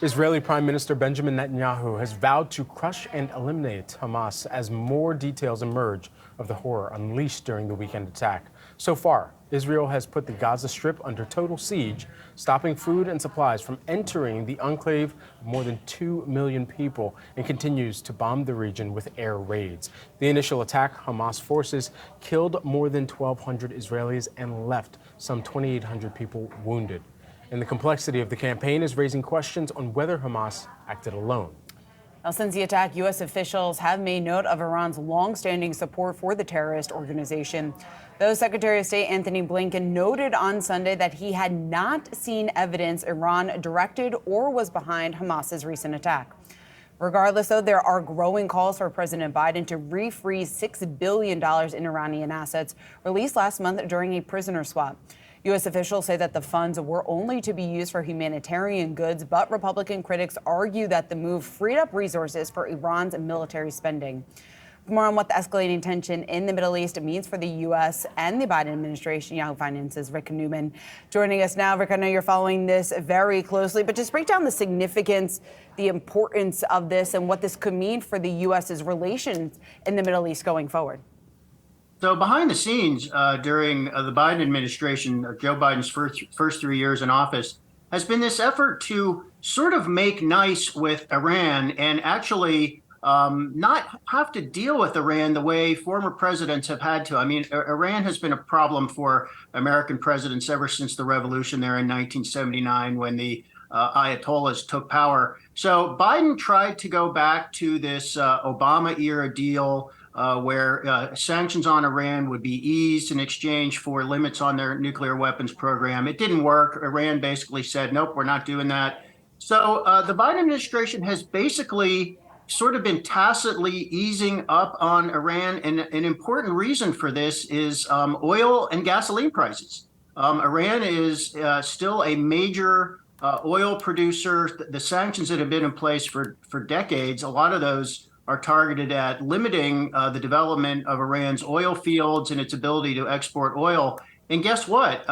Israeli Prime Minister Benjamin Netanyahu has vowed to crush and eliminate Hamas as more details emerge of the horror unleashed during the weekend attack. So far, Israel has put the Gaza Strip under total siege, stopping food and supplies from entering the enclave of more than 2 million people, and continues to bomb the region with air raids. The initial attack, Hamas forces killed more than 1,200 Israelis and left some 2,800 people wounded. And the complexity of the campaign is raising questions on whether Hamas acted alone. Now, since the attack, U.S. officials have made note of Iran's longstanding support for the terrorist organization. Though Secretary of State Anthony Blinken noted on Sunday that he had not seen evidence Iran directed or was behind Hamas's recent attack. Regardless, though, there are growing calls for President Biden to refreeze $6 billion in Iranian assets released last month during a prisoner swap. U.S. officials say that the funds were only to be used for humanitarian goods, but Republican critics argue that the move freed up resources for Iran's military spending. For more on what the escalating tension in the Middle East means for the U.S. and the Biden administration, Yahoo Finance's Rick Newman joining us now. Rick, I know you're following this very closely, but just break down the significance, the importance of this, and what this could mean for the U.S.'s relations in the Middle East going forward. So behind the scenes during the Biden administration, Joe Biden's first 3 years in office, has been this effort to sort of make nice with Iran and actually not have to deal with Iran the way former presidents have had to. I mean, Iran has been a problem for American presidents ever since the revolution there in 1979 when the Ayatollahs took power. So Biden tried to go back to this Obama-era deal where sanctions on Iran would be eased in exchange for limits on their nuclear weapons program. It didn't work. Iran basically said, nope, we're not doing that. So the Biden administration has basically sort of been tacitly easing up on Iran. And an important reason for this is oil and gasoline prices. Iran is still a major oil producer. The sanctions that have been in place for decades, a lot of those are targeted at limiting the development of Iran's oil fields and its ability to export oil. And guess what?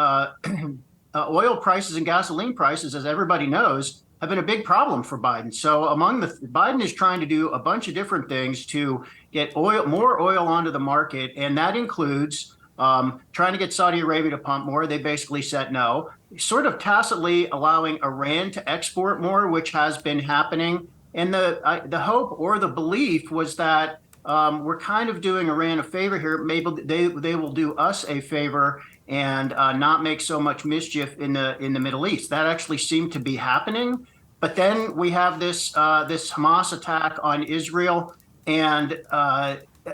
Oil prices and gasoline prices, as everybody knows, have been a big problem for Biden. So Biden is trying to do a bunch of different things to get more oil onto the market, and that includes trying to get Saudi Arabia to pump more. They basically said no, sort of tacitly allowing Iran to export more, which has been happening. And the hope or the belief was that we're kind of doing Iran a favor here. Maybe they will do us a favor and not make so much mischief in the Middle East. That actually seemed to be happening. But then we have this Hamas attack on Israel, and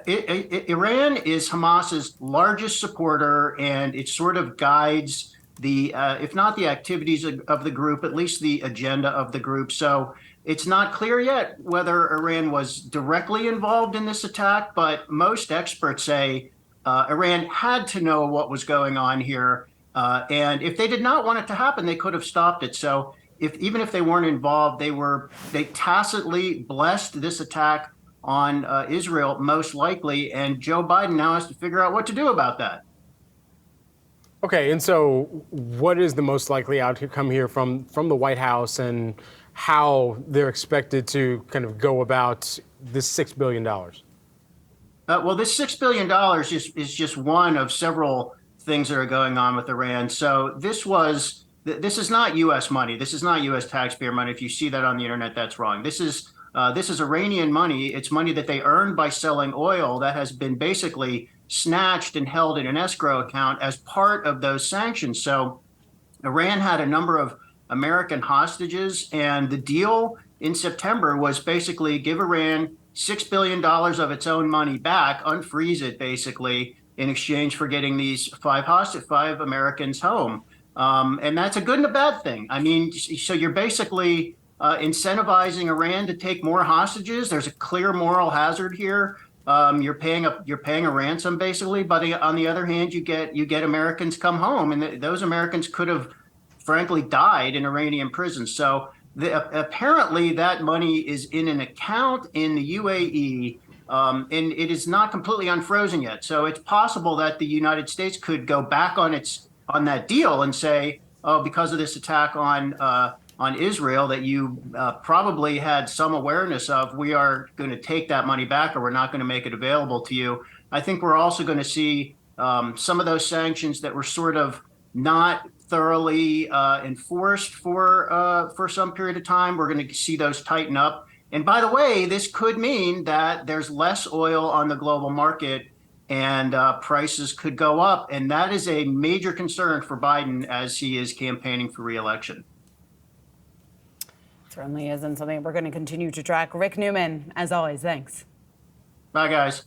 Iran is Hamas's largest supporter, and it sort of guides the, if not the activities of the group, at least the agenda of the group. So it's not clear yet whether Iran was directly involved in this attack, but most experts say Iran had to know what was going on here. And if they did not want it to happen, they could have stopped it. So even if they weren't involved, they tacitly blessed this attack on Israel, most likely. And Joe Biden now has to figure out what to do about that. Okay, and so what is the most likely outcome here from the White House, and how they're expected to kind of go about this $6 billion? Well, this $6 billion is just one of several things that are going on with Iran. So this is not U.S. money. This is not U.S. taxpayer money. If you see that on the internet, that's wrong. This is Iranian money. It's money that they earned by selling oil that has been basically snatched and held in an escrow account as part of those sanctions. So Iran had a number of American hostages, and the deal in September was basically give Iran $6 billion of its own money back, unfreeze it basically, in exchange for getting these five Americans home. And that's a good and a bad thing. I mean, so you're basically incentivizing Iran to take more hostages. There's a clear moral hazard here. You're paying a ransom basically, but on the other hand, you get Americans come home, and those Americans could have frankly died in Iranian prisons. So apparently that money is in an account in the UAE, and it is not completely unfrozen yet. So it's possible that the United States could go back on that deal and say, oh, because of this attack on on Israel that you probably had some awareness of. We are going to take that money back, or we're not going to make it available to you. I think we're also going to see some of those sanctions that were sort of not thoroughly enforced for some period of time. We're going to see those tighten up. And by the way, this could mean that there's less oil on the global market, and prices could go up. And that is a major concern for Biden as he is campaigning for re-election. Certainly is, and something we're going to continue to track. Rick Newman, as always, thanks. Bye, guys.